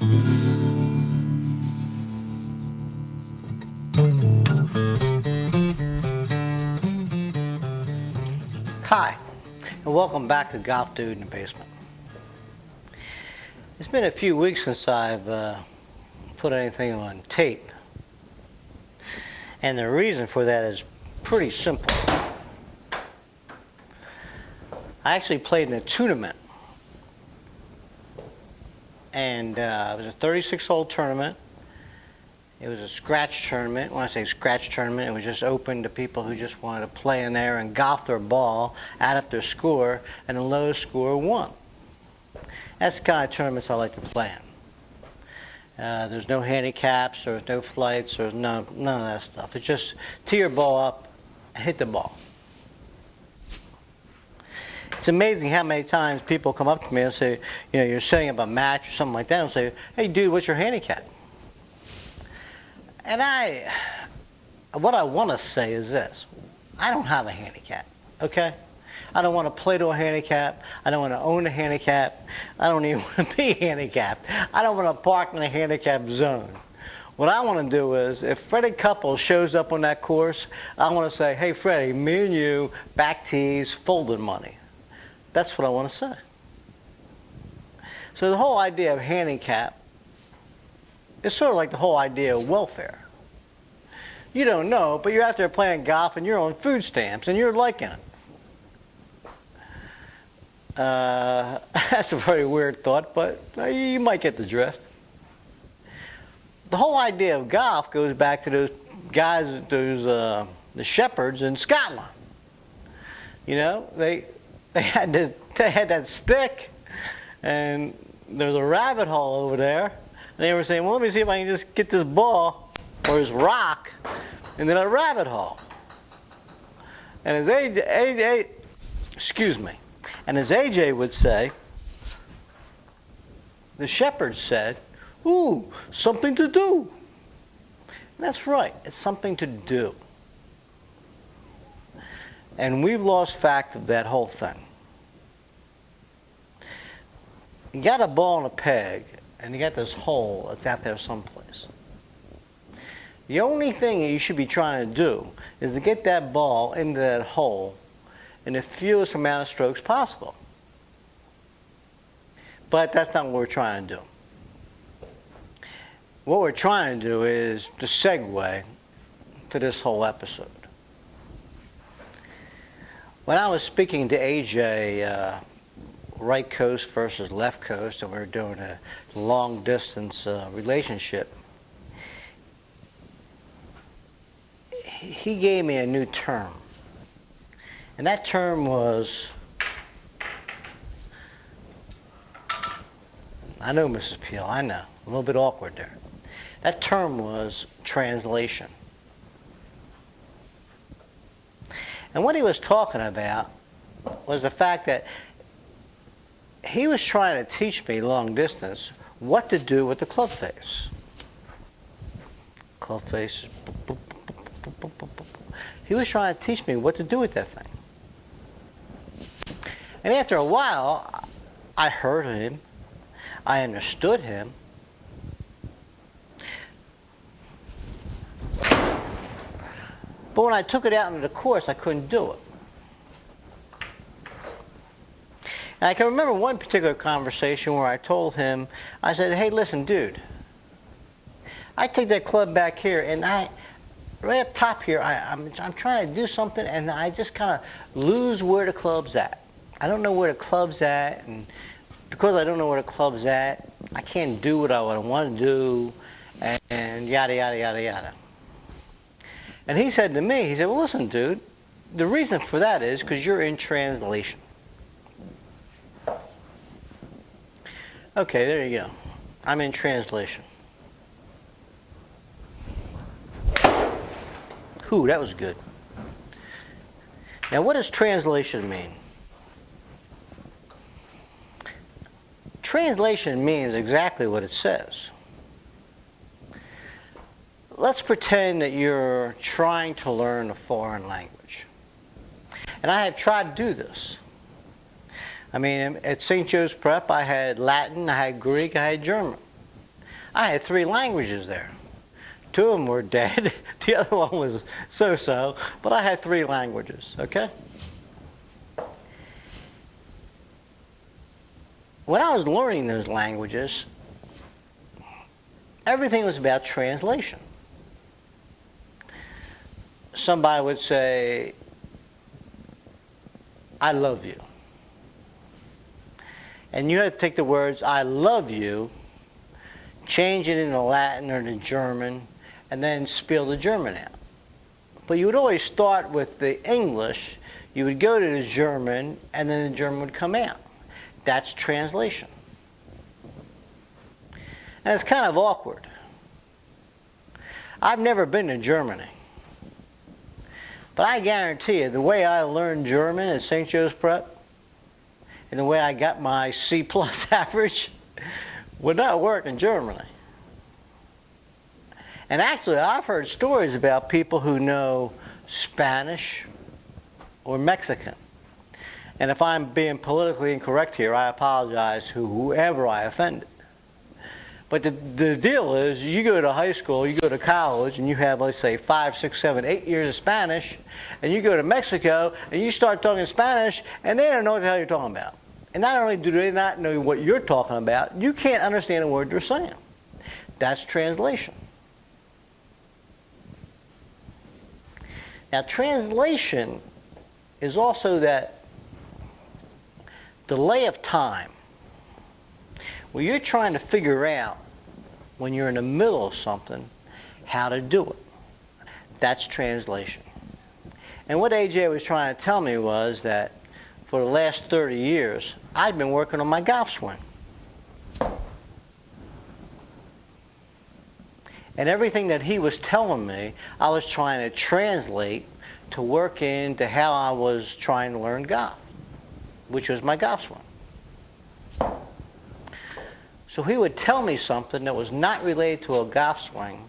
Hi, and welcome back to Golf Dude in the Basement. It's been a few weeks since I've put anything on tape. And the reason for that is pretty simple. I actually played in a tournament. And it was a 36-hole tournament. It was a scratch tournament. When I say scratch tournament, it was just open to people who just wanted to play in there and golf their ball, add up their score, and the lowest score won. That's the kind of tournaments I like to play in. There's no handicaps, there's no flights, there's none of that stuff. It's just tee your ball up and hit the ball. It's amazing how many times people come up to me and say, you know, you're setting up a match or something like that, and say, hey dude, what's your handicap? And what I want to say is this: I don't have a handicap, okay? I don't want to play to a handicap. I don't want to own a handicap. I don't even want to be handicapped. I don't want to park in a handicap zone. What I want to do is, if Freddie Couples shows up on that course, I want to say, hey Freddie, me and you, back tees, folded money. That's what I want to say. So the whole idea of handicap, it's sort of like the whole idea of welfare. You don't know, but you're out there playing golf and you're on food stamps and you're liking it. That's a very weird thought, but you might get the drift. The whole idea of golf goes back to those guys, the shepherds in Scotland. You know, they had that stick, and there's a rabbit hole over there. And they were saying, well, let me see if I can just get this ball or this rock into that rabbit hole. And as AJ would say, the shepherds said, ooh, something to do. And that's right, it's something to do. And we've lost fact of that whole thing. You got a ball and a peg, and you got this hole that's out there someplace. The only thing that you should be trying to do is to get that ball into that hole in the fewest amount of strokes possible. But that's not what we're trying to do. What we're trying to do is to segue to this whole episode. When I was speaking to AJ, right coast versus left coast, and we were doing a long distance relationship, he gave me a new term. And that term was, I know Mrs. Peel, I know, a little bit awkward there. That term was translation. And what he was talking about was the fact that he was trying to teach me long distance what to do with the club face. Club face. He was trying to teach me what to do with that thing. And after a while, I heard him. I understood him. But when I took it out into the course, I couldn't do it. And I can remember one particular conversation where I told him, I said, hey, listen, dude, I take that club back here, and right up top here, I'm trying to do something, and I just kind of lose where the club's at. I don't know where the club's at, and because I don't know where the club's at, I can't do what I want to do, and yada, yada, yada, yada. And he said to me, he said, well, listen, dude, the reason for that is because you're in translation. Okay, there you go. I'm in translation. Whew, that was good. Now, what does translation mean? Translation means exactly what it says. Let's pretend that you're trying to learn a foreign language. And I have tried to do this. I mean, at St. Joe's Prep, I had Latin, I had Greek, I had German. I had 3 languages there. 2 of them were dead. The other one was so-so, but I had 3 languages, okay? When I was learning those languages, everything was about translation. Somebody would say, I love you. And you had to take the words, I love you, change it into Latin or to German, and then spell the German out. But you would always start with the English, you would go to the German, and then the German would come out. That's translation. And it's kind of awkward. I've never been to Germany. But I guarantee you, the way I learned German at St. Joe's Prep, and the way I got my C+ average, would not work in Germany. And actually, I've heard stories about people who know Spanish or Mexican. And if I'm being politically incorrect here, I apologize to whoever I offended. But the deal is, you go to high school, you go to college, and you have, let's say, 5, 6, 7, 8 years of Spanish, and you go to Mexico, and you start talking Spanish, and they don't know what the hell you're talking about. And not only do they not know what you're talking about, you can't understand a word they're saying. That's translation. Now, translation is also that delay of time where you're trying to figure out, when you're in the middle of something, how to do it. That's translation. And what A.J. was trying to tell me was that for the last 30 years, I'd been working on my golf swing. And everything that he was telling me, I was trying to translate to work into how I was trying to learn golf, which was my golf swing. So he would tell me something that was not related to a golf swing,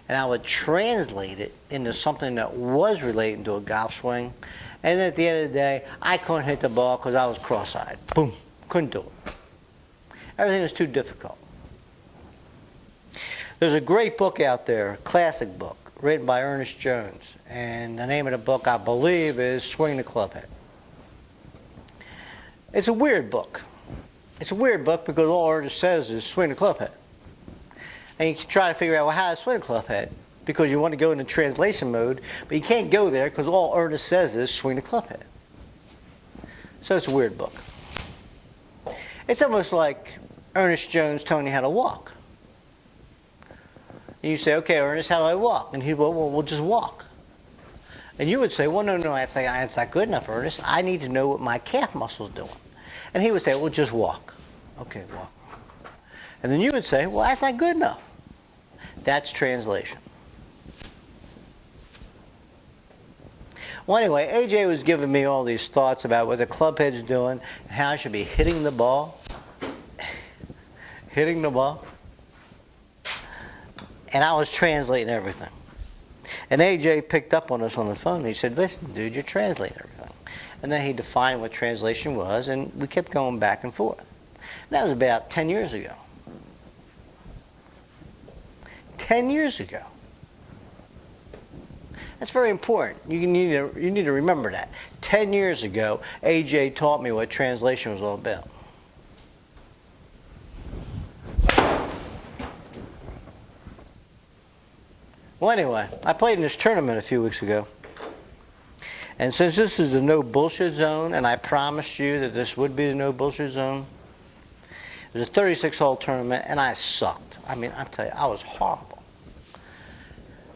and I would translate it into something that was related to a golf swing, and then at the end of the day, I couldn't hit the ball because I was cross-eyed. Boom. Couldn't do it. Everything was too difficult. There's a great book out there, a classic book, written by Ernest Jones, and the name of the book, I believe, is Swing the Clubhead. It's a weird book. It's a weird book because all Ernest says is swing the clubhead. And you can try to figure out, well, how to swing a clubhead, because you want to go into translation mode, but you can't go there because all Ernest says is swing the clubhead. So it's a weird book. It's almost like Ernest Jones telling you how to walk. And you say, okay, Ernest, how do I walk? And he will, well, we'll just walk. And you would say, well, no, that's not good enough, Ernest. I need to know what my calf muscle's doing. And he would say, well, just walk. Okay, walk. And then you would say, well, that's not good enough. That's translation. Well, anyway, A.J. was giving me all these thoughts about what the clubhead's doing and how I should be hitting the ball. Hitting the ball. And I was translating everything. And A.J. picked up on us on the phone. He said, listen, dude, you're translating everything. And then he defined what translation was, and we kept going back and forth. And that was about 10 years ago. 10 years ago. That's very important. You need to remember that. 10 years ago, A.J. taught me what translation was all about. Well, anyway, I played in this tournament a few weeks ago. And since this is the no bullshit zone, and I promised you that this would be the no bullshit zone, it was a 36-hole tournament, and I sucked. I mean, I'll tell you, I was horrible.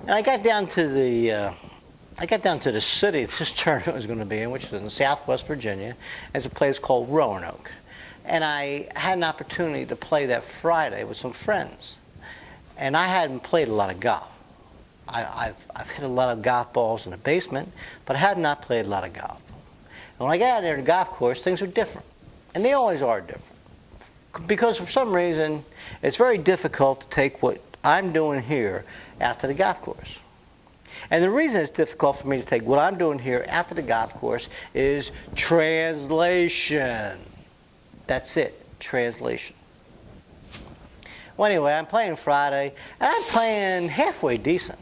And I got down to the city this tournament was going to be in, which is in Southwest Virginia. It's a place called Roanoke. And I had an opportunity to play that Friday with some friends. And I hadn't played a lot of golf. I've hit a lot of golf balls in the basement, but I have not played a lot of golf. And when I got out there to the golf course, things are different. And they always are different. Because for some reason, it's very difficult to take what I'm doing here out to the golf course. And the reason it's difficult for me to take what I'm doing here out to the golf course is translation. That's it, translation. Well, anyway, I'm playing Friday, and I'm playing halfway decent.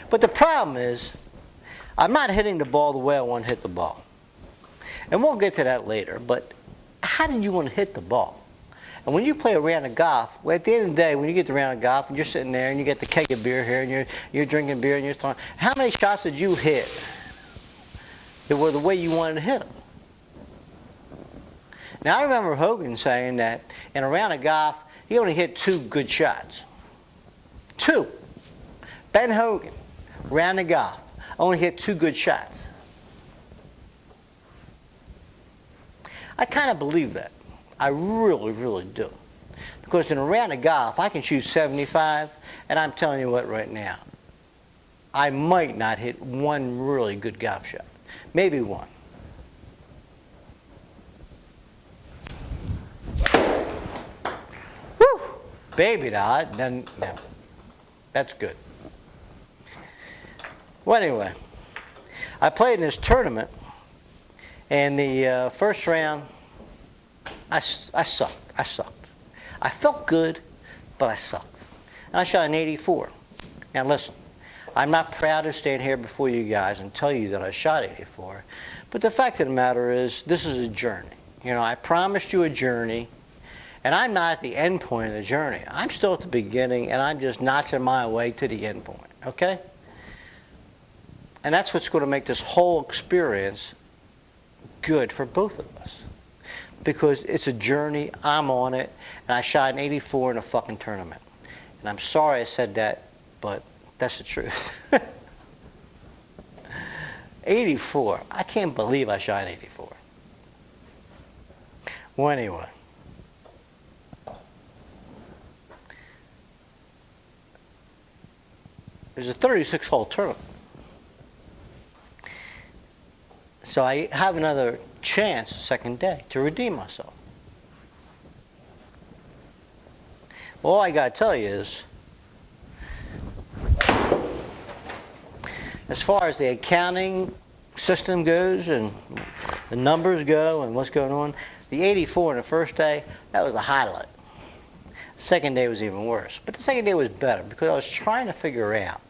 But the problem is, I'm not hitting the ball the way I want to hit the ball. And we'll get to that later, but how do you want to hit the ball? And when you play a round of golf, well, at the end of the day, when you get the round of golf and you're sitting there and you get the keg of beer here and you're drinking beer and you're throwing, how many shots did you hit that were the way you wanted to hit them? Now, I remember Hogan saying that in a round of golf, he only hit 2 good shots. 2. Ben Hogan, round of golf, only hit 2 good shots. I kind of believe that. I really, really do. Because in a round of golf, I can shoot 75, and I'm telling you what right now, I might not hit one really good golf shot. Maybe one. Whew! Baby, then no. That's good. Well, anyway, I played in this tournament, and the first round, I sucked. I felt good, but I sucked. And I shot an 84. Now listen, I'm not proud to stand here before you guys and tell you that I shot 84, but the fact of the matter is, this is a journey. You know, I promised you a journey, and I'm not at the end point of the journey. I'm still at the beginning, and I'm just notching my way to the end point, okay? And that's what's going to make this whole experience good for both of us. Because it's a journey, I'm on it, and I shot an 84 in a fucking tournament. And I'm sorry I said that, but that's the truth. 84. I can't believe I shot 84. Well, anyway. There's a 36-hole tournament. So I have another chance, second day, to redeem myself. All I got to tell you is, as far as the accounting system goes and the numbers go and what's going on, the 84 on the first day, that was the highlight. The second day was even worse. But the second day was better because I was trying to figure out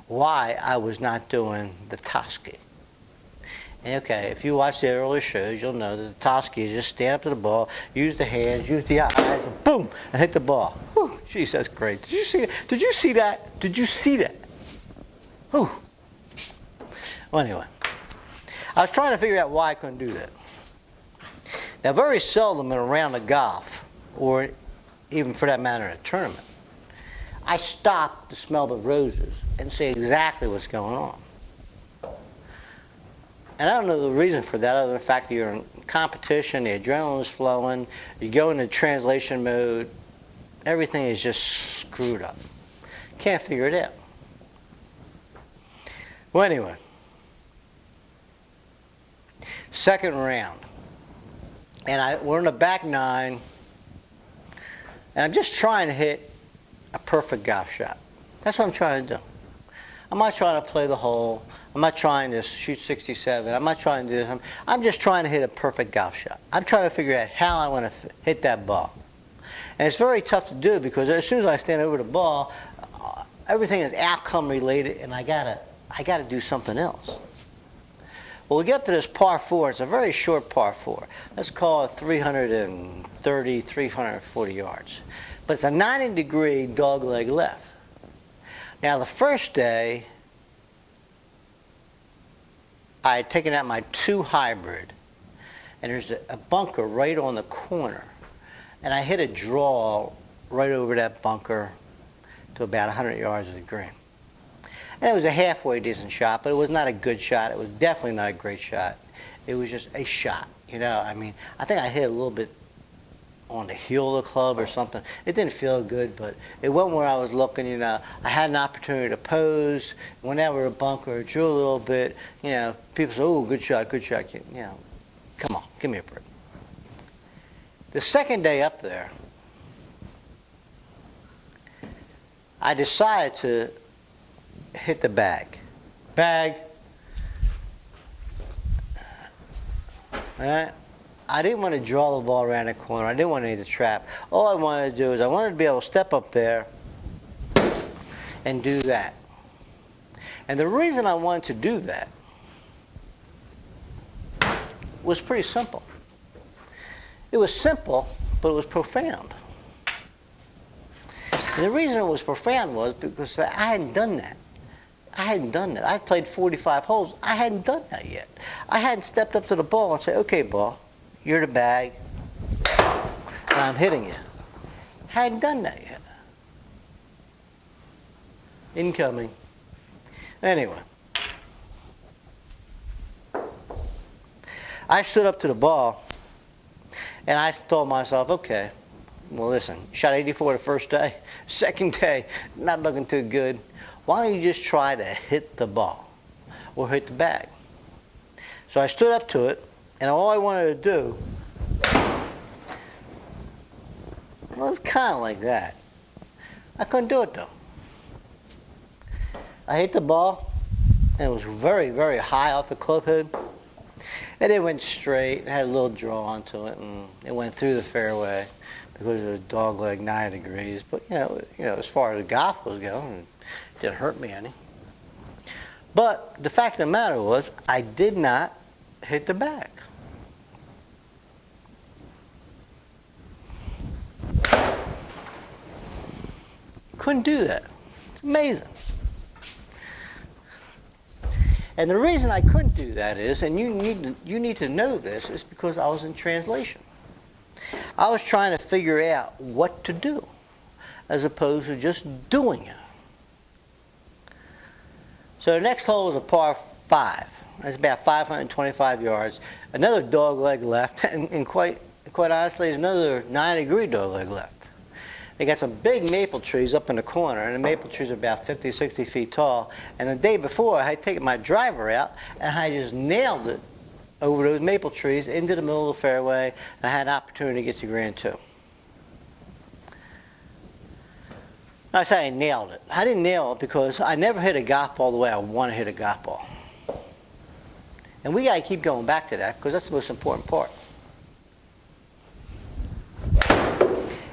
why I was not doing the Toski. And okay, if you watch the earlier shows, you'll know that the Toski is just stand up to the ball, use the hands, use the eyes, and boom, and hit the ball. Whew, jeez, that's great. Did you see that? Did you see that? Did you see that? Whew. Well, anyway, I was trying to figure out why I couldn't do that. Now, very seldom in a round of golf, or even for that matter in a tournament, I stop to smell the roses and see exactly what's going on. And I don't know the reason for that other than the fact that you're in competition, the adrenaline is flowing, you go into translation mode, everything is just screwed up. Can't figure it out. Well, anyway, second round. And we're in the back nine, and I'm just trying to hit a perfect golf shot. That's what I'm trying to do. I'm not trying to play the hole. I'm not trying to shoot 67. I'm not trying to do this. I'm just trying to hit a perfect golf shot. I'm trying to figure out how I want to hit that ball. And it's very tough to do because as soon as I stand over the ball, everything is outcome related, and I gotta do something else. Well, we get to this par 4. It's a very short par 4. Let's call it 330, 340 yards. But it's a 90-degree dogleg left. Now, the first day, I had taken out my 2 hybrid, and there's a bunker right on the corner. And I hit a draw right over that bunker to about 100 yards of the green. And it was a halfway decent shot, but it was not a good shot. It was definitely not a great shot. It was just a shot, you know. I mean, I think I hit a little bit on the heel of the club or something. It didn't feel good, but it went where I was looking, you know. I had an opportunity to pose. Went over a bunker, drew a little bit. You know, people say, oh, good shot, good shot. You know, come on, give me a break. The second day up there, I decided to hit the bag. Bag. Alright? I didn't want to draw the ball around the corner. I didn't want to hit the trap. All I wanted to do is I wanted to be able to step up there and do that. And the reason I wanted to do that was pretty simple. It was simple, but it was profound. And the reason it was profound was because I hadn't done that. I hadn't done that. I played 45 holes. I hadn't done that yet. I hadn't stepped up to the ball and said, okay, ball, you're the bag, and I'm hitting you. Hadn't done that yet. Incoming. Anyway. I stood up to the ball, and I told myself, okay, well, listen, shot 84 the first day. Second day, not looking too good. Why don't you just try to hit the ball or hit the bag? So I stood up to it, and all I wanted to do was kind of like that. I couldn't do it, though. I hit the ball, and it was very, very high off the club head. And it went straight. It had a little draw onto it, and it went through the fairway because it was dog leg 90 degrees. But you know, as far as the golf was going, it didn't hurt me any. But the fact of the matter was, I did not hit the bag. Couldn't do that. It's amazing. And the reason I couldn't do that is, and you need to know this, is because I was in translation. I was trying to figure out what to do, as opposed to just doing it. So the next hole was a par 5. It's about 525 yards. Another dog leg left, and quite honestly, there's another 90-degree dog leg left. They got some big maple trees up in the corner, and the maple trees are about 50, 60 feet tall. And the day before, I had taken my driver out, and I just nailed it over those maple trees into the middle of the fairway, and I had an opportunity to get to green 2. I say I nailed it. I didn't nail it because I never hit a golf ball the way I want to hit a golf ball. And we got to keep going back to that because that's the most important part.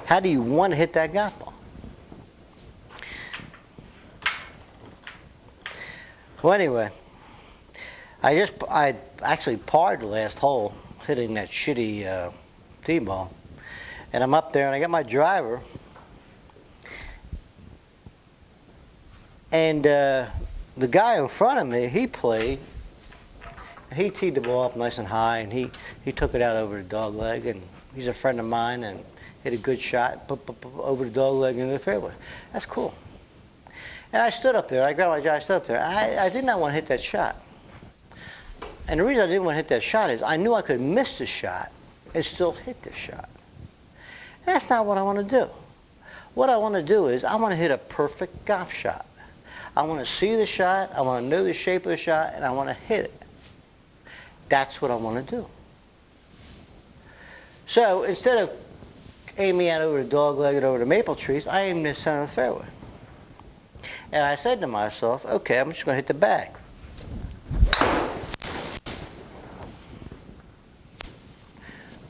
How do you want to hit that golf ball? Well, anyway, I actually parred the last hole, hitting that shitty tee ball, and I'm up there and I got my driver, and the guy in front of me, he played. He teed the ball up nice and high, and he took it out over the dog leg, and he's a friend of mine, and hit a good shot, over the dog leg into the fairway. That's cool. And I stood up there. I grabbed my driver, I stood up there. I did not want to hit that shot. And the reason I didn't want to hit that shot is I knew I could miss the shot and still hit the shot. That's not what I want to do. What I want to do is I want to hit a perfect golf shot. I want to see the shot, I want to know the shape of the shot, and I want to hit it. That's what I want to do. So instead of aiming out over the dog leg and over the maple trees, I aimed in the center of the fairway. And I said to myself, okay, I'm just going to hit the bag.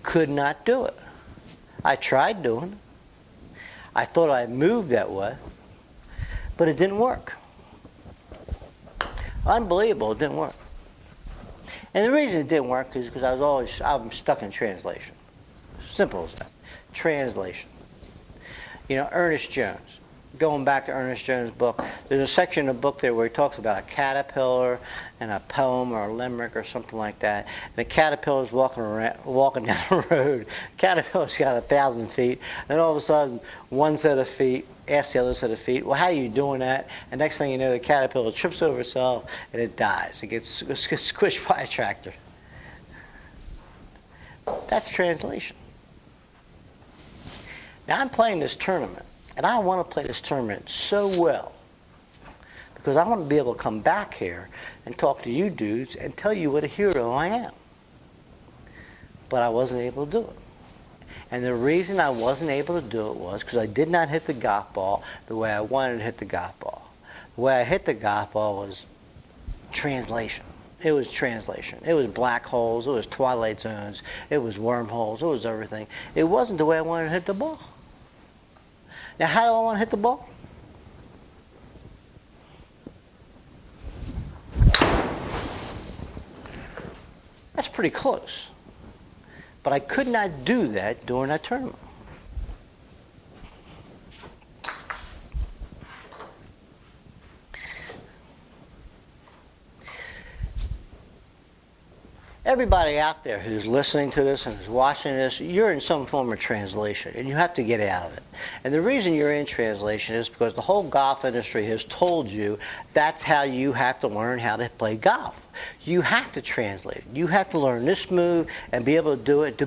Could not do it. I tried doing it. I thought I moved that way, but it didn't work. Unbelievable, it didn't work. And the reason it didn't work is because I'm stuck in translation. Simple as that. Translation. You know, Ernest Jones. Going back to Ernest Jones' book, there's a section in the book there where he talks about a caterpillar and a poem or a limerick or something like that. And the caterpillar's walking down the road. Caterpillar's got 1,000 feet. Then all of a sudden, one set of feet asks the other set of feet, well, how are you doing that? And next thing you know, the caterpillar trips over itself and it dies. It gets squished by a tractor. That's translation. Now I'm playing this tournament, and I want to play this tournament so well because I want to be able to come back here and talk to you dudes and tell you what a hero I am. But I wasn't able to do it. And the reason I wasn't able to do it was because I did not hit the golf ball the way I wanted to hit the golf ball. The way I hit the golf ball was translation. It was translation. It was black holes. It was twilight zones. It was wormholes. It was everything. It wasn't the way I wanted to hit the ball. Now, how do I want to hit the ball? That's pretty close. But I could not do that during that tournament. Everybody out there who's listening to this and who's watching this, you're in some form of translation, and you have to get out of it. And the reason you're in translation is because the whole golf industry has told you that's how you have to learn how to play golf. You have to translate it. You have to learn this move and be able to do it. You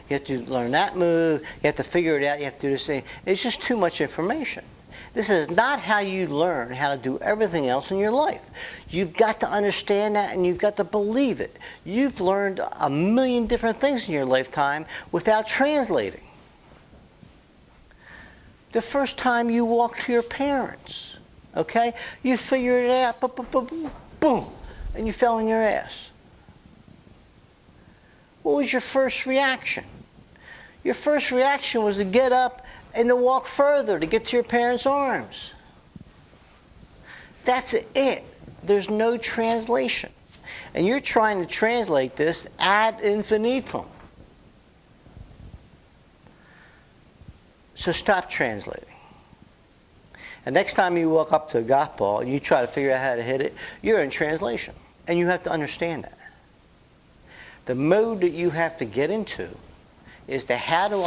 have to learn that move. You have to figure it out. You have to do this thing. It's just too much information. This is not how you learn how to do everything else in your life. You've got to understand that, and you've got to believe it. You've learned a million different things in your lifetime without translating. The first time you walked to your parents, okay, you figured it out, boom, and you fell on your ass. What was your first reaction? Your first reaction was to get up and to walk further, to get to your parents' arms. That's it. There's no translation. And you're trying to translate this ad infinitum. So stop translating. And next time you walk up to a golf ball and you try to figure out how to hit it, you're in translation. And you have to understand that. The mode that you have to get into is the how do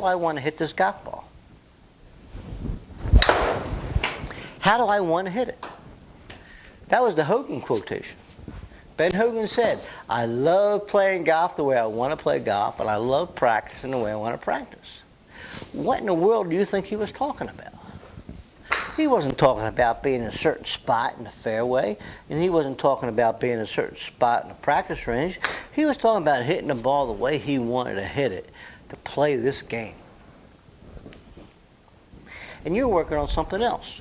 I want to hit this golf ball? How do I want to hit it? That was the Hogan quotation. Ben Hogan said, I love playing golf the way I want to play golf, and I love practicing the way I want to practice. What in the world do you think he was talking about? He wasn't talking about being in a certain spot in the fairway, and he wasn't talking about being in a certain spot in the practice range. He was talking about hitting the ball the way he wanted to hit it, to play this game. And you're working on something else.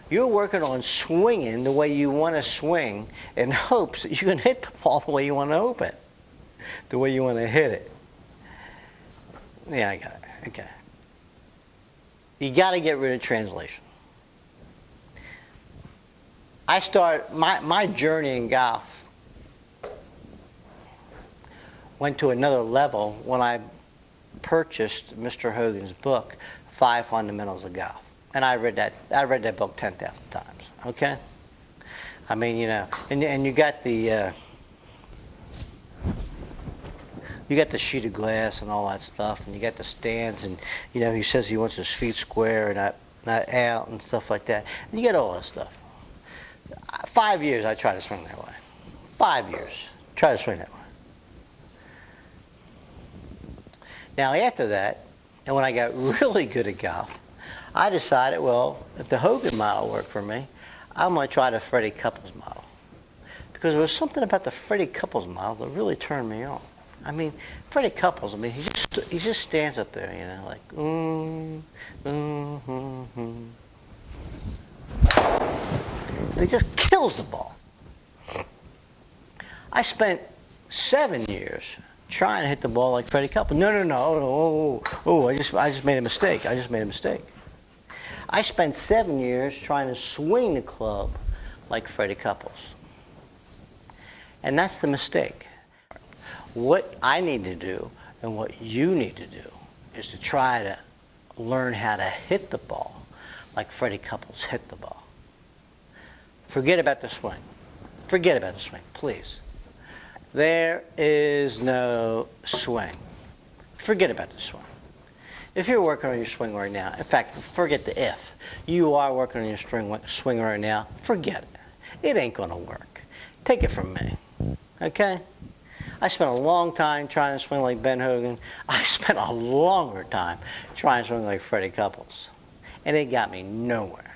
You're working on swinging the way you want to swing in hopes that you can hit the ball the way you want to open it, the way you want to hit it. Yeah, I got it. Okay. You got to get rid of translation. I start my journey in golf went to another level when I purchased Mr. Hogan's book, 5 Fundamentals of Golf. And I read that book 10,000 times. Okay? I mean, you know, and you got the sheet of glass and all that stuff, and you got the stands, and you know, he says he wants his feet square and not out and stuff like that. And you get all that stuff. 5 years I tried to swing that way. 5 years. Try to swing that way. Now after that, and when I got really good at golf, I decided, well, if the Hogan model worked for me, I'm going to try the Freddie Couples model. Because there was something about the Freddie Couples model that really turned me on. I mean, Freddie Couples, I mean, he just stands up there, you know, like, And he just kills the ball. I spent 7 years trying to hit the ball like Freddie Couples. No. I just made a mistake. I spent 7 years trying to swing the club like Freddie Couples. And that's the mistake. What I need to do and what you need to do is to try to learn how to hit the ball like Freddie Couples hit the ball. Forget about the swing. Forget about the swing, please. There is no swing. Forget about the swing. If you're working on your swing right now, in fact, forget the if. You are working on your swing right now, forget it. It ain't going to work. Take it from me, okay? I spent a long time trying to swing like Ben Hogan. I spent a longer time trying to swing like Freddie Couples. And it got me nowhere.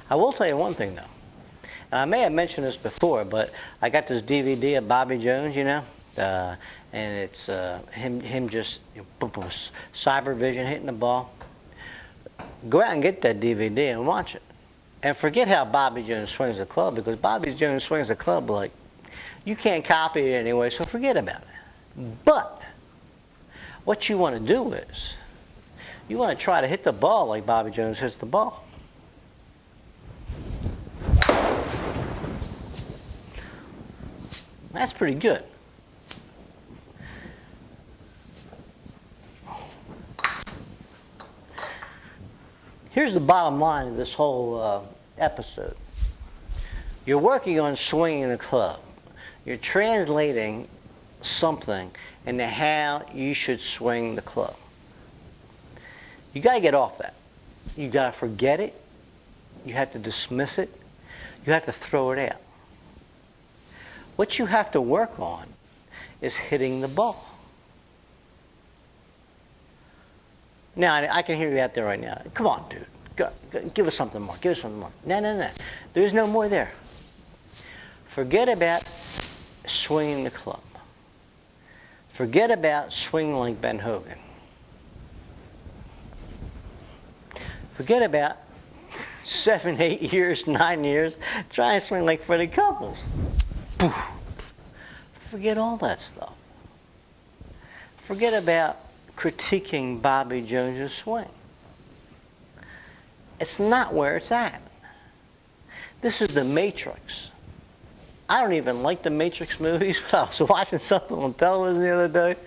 I will tell you one thing, though. And I may have mentioned this before, but I got this DVD of Bobby Jones, you know, and it's him just, boom, boom, cyber vision hitting the ball. Go out and get that DVD and watch it. And forget how Bobby Jones swings the club, because Bobby Jones swings the club like you can't copy it anyway, so forget about it. But what you want to do is you want to try to hit the ball like Bobby Jones hits the ball. That's pretty good. Here's the bottom line of this whole episode. You're working on swinging the club. You're translating something into how you should swing the club. You got to get off that. You got to forget it. You have to dismiss it. You have to throw it out. What you have to work on is hitting the ball. Now, I can hear you out there right now. Come on, dude. Go, give us something more. Give us something more. No. There's no more there. Forget about swinging the club. Forget about swinging like Ben Hogan. Forget about 7, 8 years, 9 years trying to swing like Freddie Couples. Poof. Forget all that stuff. Forget about critiquing Bobby Jones' swing. It's not where it's at. This is the Matrix. I don't even like the Matrix movies, but I was watching something on television the other day,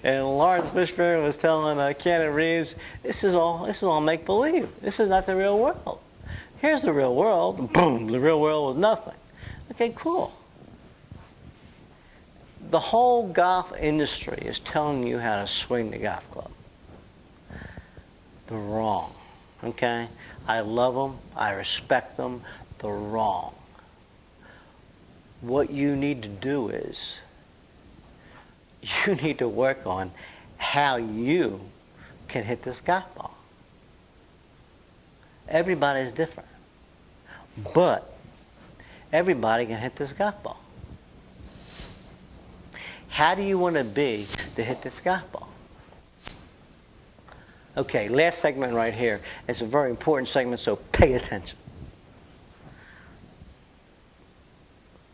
and Lawrence Fishburne was telling Keanu Reeves, this is all make-believe. This is not the real world. Here's the real world. Boom, the real world was nothing. Okay, cool. The whole golf industry is telling you how to swing the golf club. They're wrong. Okay? I love them. I respect them. They're wrong. What you need to do is you need to work on how you can hit this golf ball. Everybody's different. But everybody can hit this golf ball. How do you want to be to hit this golf ball? Okay, last segment right here. It's a very important segment, so pay attention.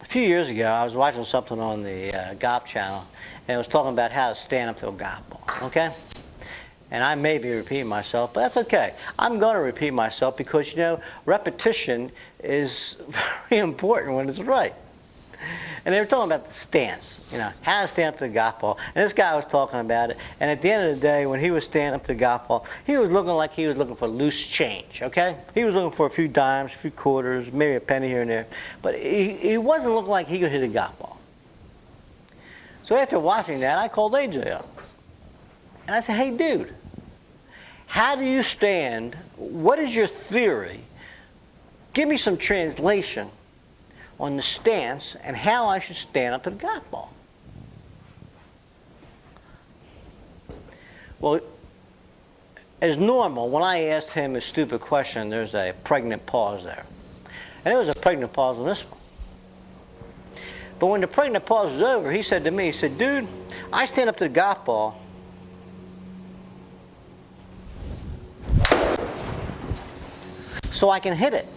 A few years ago, I was watching something on the Golf Channel, and it was talking about how to stand up to a golf ball, okay? And I may be repeating myself, but that's okay. I'm going to repeat myself because, repetition is very important when it's right. And they were talking about the stance, how to stand up to the golf ball. And this guy was talking about it. And at the end of the day, when he was standing up to the golf ball, he was looking like he was looking for loose change, okay? He was looking for a few dimes, a few quarters, maybe a penny here and there. But he wasn't looking like he could hit a golf ball. So after watching that, I called A.J. up. And I said, hey, dude, how do you stand? What is your theory? Give me some translation on the stance and how I should stand up to the golf ball. Well, as normal, when I asked him a stupid question, there's a pregnant pause there. And there was a pregnant pause on this one. But when the pregnant pause was over, he said to me, he said, dude, I stand up to the golf ball so I can hit it.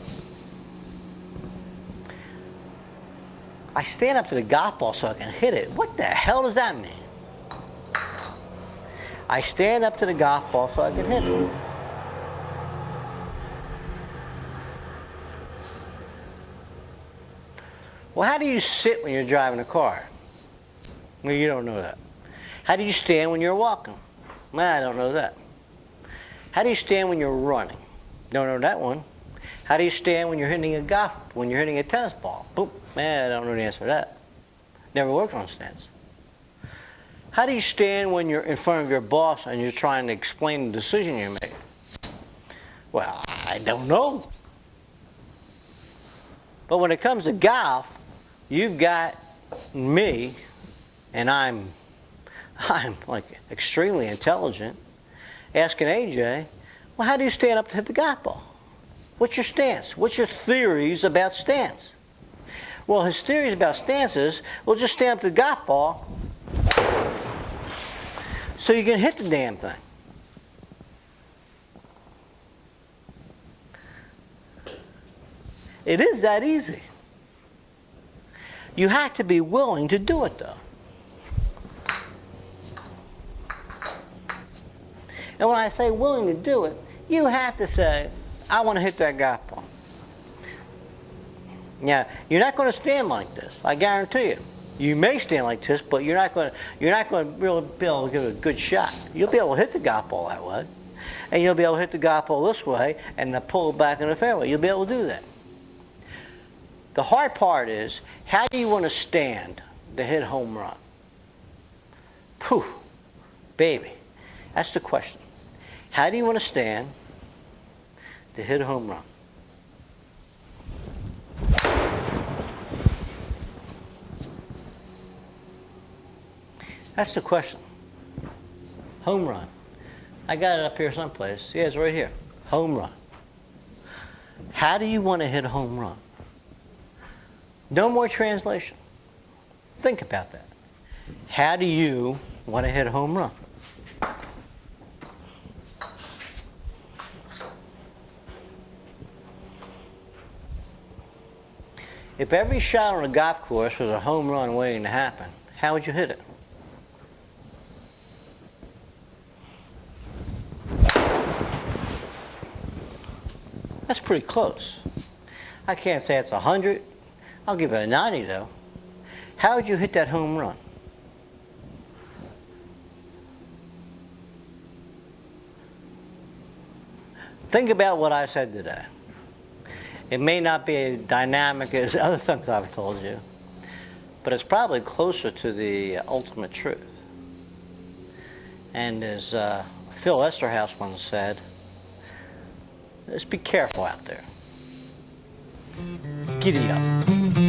I stand up to the golf ball so I can hit it. What the hell does that mean? I stand up to the golf ball so I can hit it. Well, how do you sit when you're driving a car? Well, you don't know that. How do you stand when you're walking? Well, I don't know that. How do you stand when you're running? Don't know that one. How do you stand when you're hitting a tennis ball? Boop. Man, I don't know the answer to that. Never worked on stance. How do you stand when you're in front of your boss and you're trying to explain the decision you made? Well, I don't know. But when it comes to golf, you've got me, and I'm like extremely intelligent, asking AJ, well, how do you stand up to hit the golf ball? What's your stance? What's your theories about stance? Well, his theories about stance is, well, just stand up to the golf ball so you can hit the damn thing. It is that easy. You have to be willing to do it, though. And when I say willing to do it, you have to say, I want to hit that golf ball. Now, you're not going to stand like this, I guarantee you. You may stand like this, but you're not going to really be able to give it a good shot. You'll be able to hit the golf ball that way, and you'll be able to hit the golf ball this way and then pull it back in the fairway. You'll be able to do that. The hard part is, how do you want to stand to hit home run? Whew, baby, that's the question. How do you want to stand to hit a home run? That's the question. Home run. I got it up here someplace. Yeah, it's right here. Home run. How do you want to hit a home run? No more translation. Think about that. How do you want to hit a home run? If every shot on a golf course was a home run waiting to happen, how would you hit it? That's pretty close. I can't say it's 100. I'll give it a 90 though. How would you hit that home run? Think about what I said today. It may not be as dynamic as other things I've told you, but it's probably closer to the ultimate truth. And as Phil Esterhaus once said, just be careful out there. Giddy up.